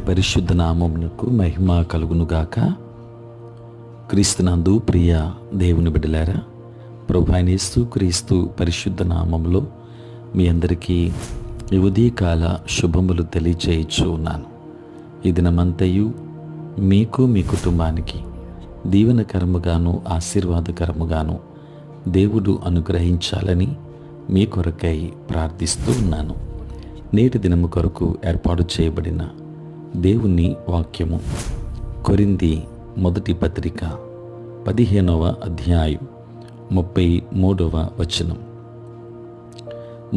పరిశుద్ధ నామమునకు మహిమ కలుగునుగాక. క్రీస్తునందు ప్రియ దేవుని బిడ్డలారా, ప్రభువైన యేసు క్రీస్తు పరిశుద్ధ నామములో మీ అందరికీ ఈ ఉదయకాల శుభములు తెలియచేయచ్చు ఉన్నాను. ఈ దినమంతయు మీకు మీ కుటుంబానికి దీవెనకరముగాను ఆశీర్వాదకరముగాను దేవుడు అనుగ్రహించాలని మీ కొరకై ప్రార్థిస్తూ ఉన్నాను. నేటి దినము కొరకు ఏర్పాటు చేయబడిన దేవుని వాక్యము కొరింథీ మొదటి పత్రిక 15వ అధ్యాయం 33వ వచనం.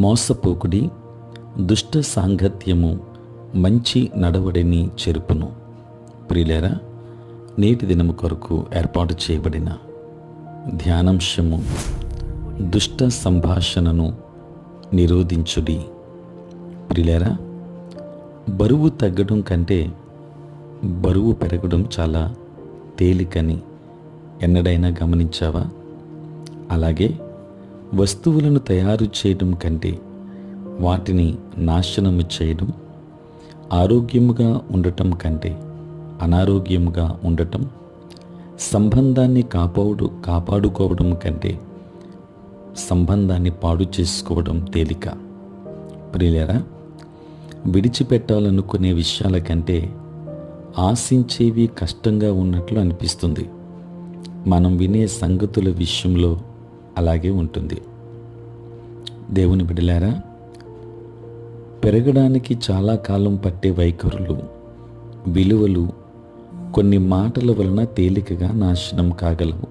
మోసపోకుడి, దుష్ట సాంగత్యము మంచి నడవడిని చెరుపును. ప్రియులారా, నేటి దినము కొరకు ఏర్పాటు చేయబడిన ధ్యానాంశము దుష్ట సంభాషణను నిరోధించుడి. ప్రియులారా, బరువు తగ్గడం కంటే బరువు పెరగడం చాలా తేలికని ఎన్నడైనా గమనించావా? అలాగే వస్తువులను తయారు చేయడం కంటే వాటిని నాశనము చేయడం, ఆరోగ్యముగా ఉండటం కంటే అనారోగ్యముగా ఉండటం, సంబంధాన్ని కాపాడుకోవడం కంటే సంబంధాన్ని పాడు చేసుకోవడం తేలిక. ప్రియులారా, విడిచిపెట్టాలనుకునే విషయాల కంటే ఆశించేవి కష్టంగా ఉన్నట్లు అనిపిస్తుంది. మనం వినే సంగతుల విషయంలో అలాగే ఉంటుంది. దేవుని బిడ్డలారా, పెరగడానికి చాలా కాలం పట్టే వైఖరులు, విలువలు కొన్ని మాటల వలన తేలికగా నాశనం కాగలవు.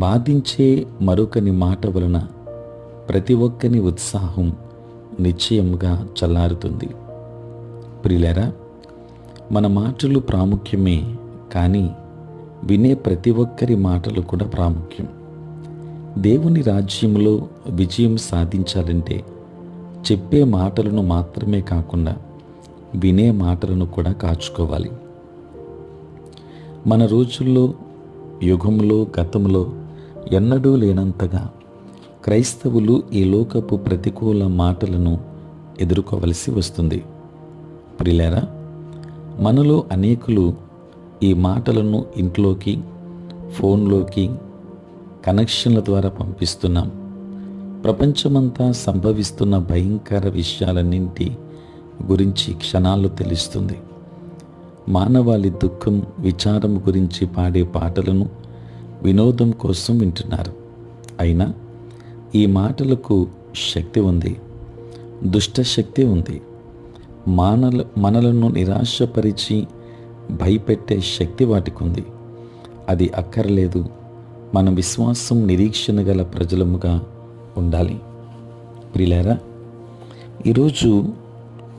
బాధించే మరొకని మాట వలన ప్రతి ఒక్కని ఉత్సాహం నిశ్చయముగా చల్లారుతుంది. ప్రియులారా, మన మాటలు ప్రాముఖ్యమే, కానీ వినే ప్రతి ఒక్కరి మాటలు కూడా ప్రాముఖ్యం. దేవుని రాజ్యంలో విజయం సాధించాలంటే చెప్పే మాటలను మాత్రమే కాకుండా వినే మాటలను కూడా కాచుకోవాలి. మన రోజుల్లో, యుగంలో, గతంలో ఎన్నడూ లేనంతగా క్రైస్తవులు ఈ లోకపు ప్రతికూల మాటలను ఎదుర్కోవలసి వస్తుంది. ప్రియులారా, మనలో అనేకులు ఈ మాటలను ఇంట్లోకి, ఫోన్లోకి కనెక్షన్ల ద్వారా పంపిస్తున్నాం. ప్రపంచమంతా సంభవిస్తున్న భయంకర విషయాలన్నింటి గురించి క్షణాల్లో తెలుస్తుంది. మానవాళి దుఃఖం, విచారం గురించి పాడే పాటలను వినోదం కోసం వింటున్నారు. అయినా ఈ మాటలకు శక్తి ఉంది, దుష్ట శక్తి ఉంది. మనలను నిరాశపరిచి భయపెట్టే శక్తి వాటికి ఉంది. అది అక్కర్లేదు. మన విశ్వాసం, నిరీక్షణ గల ప్రజలముగా ఉండాలి. ప్రియులారా, ఈరోజు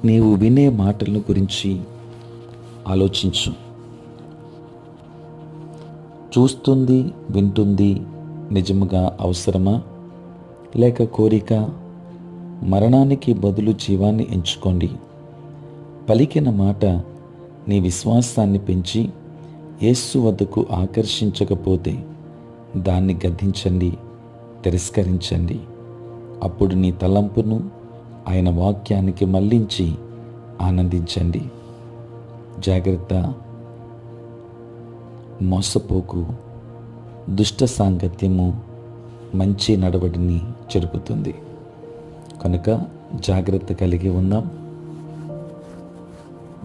నీవు వినే మాటలను గురించి ఆలోచించు. చూస్తుంది, వింటుంది నిజముగా అవసరమా, లేక కోరిక? మరణానికి బదులు జీవాన్ని ఎంచుకోండి. పలికిన మాట నీ విశ్వాసాన్ని పెంచి యేసు వద్దకు ఆకర్షించకపోతే దాన్ని గద్దించండి, తిరస్కరించండి. అప్పుడు నీ తలంపును ఆయన వాక్యానికి మళ్లించి ఆనందించండి. జాగ్రత్త, మోసపోకు. దుష్ట సాంగత్యము మంచి నడవడిని చెరుపుతుంది. కనుక జాగ్రత్త కలిగి ఉందాం.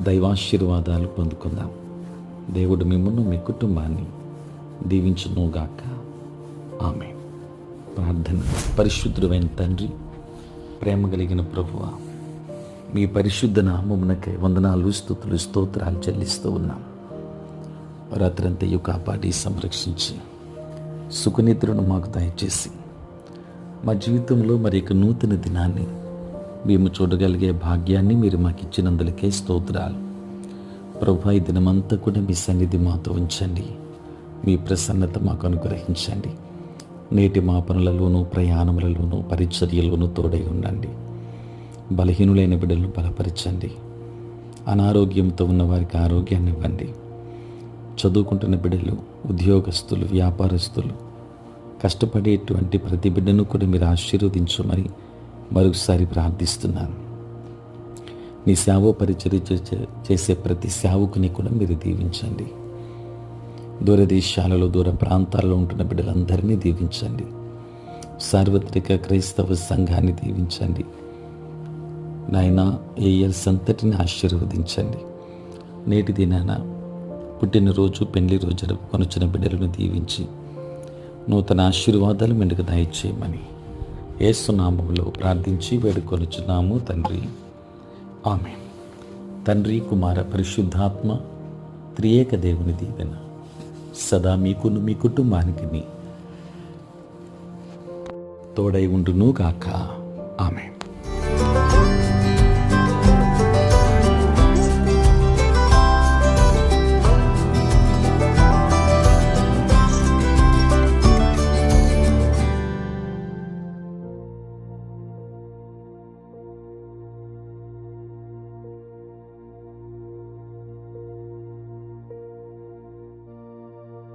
దైవాశీర్వాదాలు పొందుకుందాం. దేవుడు మిమ్మును, మీ కుటుంబాన్ని దీవించునుగాక. ఆమేన్. ప్రార్థన. పరిశుద్ధుడైన తండ్రి, ప్రేమ కలిగిన ప్రభువా, మీ పరిశుద్ధ నామమునకై వందనాలు, స్తుతులు, స్తోత్రాలు చెల్లిస్తూ ఉన్నాం. రాత్రంతయు కాపాడి సంరక్షించి సుఖనిద్రను మాకు దయచేసి మా జీవితంలో మరి ఇక నూతన దినాన్ని మేము చూడగలిగే భాగ్యాన్ని మీరు మాకు ఇచ్చినందులకే స్తోత్రాలు. ప్రభువా, ఈ దినమంతా కూడా మీ సన్నిధి మాతో ఉంచండి. మీ ప్రసన్నత మాకు అనుగ్రహించండి. నేటి మా పనులలోనూ, ప్రయాణములలోనూ, పరిచర్యలోనూ తోడై ఉండండి. బలహీనులైన బిడ్డలను బలపరచండి. అనారోగ్యంతో ఉన్న వారికి ఆరోగ్యాన్ని ఇవ్వండి. చదువుకుంటున్న బిడ్డలు, ఉద్యోగస్తులు, వ్యాపారస్తులు, కష్టపడేటువంటి ప్రతి బిడ్డను కూడా మీరు ఆశీర్వదించమని మరొకసారి ప్రార్థిస్తున్నాను. నీ సేవ పరిచర్య చేసే ప్రతి సేవకుని కూడా మీరు దీవించండి. దూరదేశాలలో దూర ప్రాంతాల్లో ఉంటున్న బిడ్డలందరినీ దీవించండి. సార్వత్రిక క్రైస్తవ సంఘాన్ని దీవించండి నాయనా. ఏఎల్ సంతటిని ఆశీర్వదించండి. నేటి దినాన పుట్టినరోజు పెళ్లి రోజు జరుపుకొనొచ్చిన బిడ్డలను దీవించి నూతన ఆశీర్వాదాలు మెండుకు దయచేయమని యేసు నామములో ప్రార్థించి వేడుకొనుచున్నాము తండ్రి, ఆమేన్. తండ్రి, కుమార, పరిశుద్ధాత్మ త్రియేక దేవుని దీవెన సదా మీకును మీ కుటుంబానికి తోడై ఉండును గాక. ఆమేన్.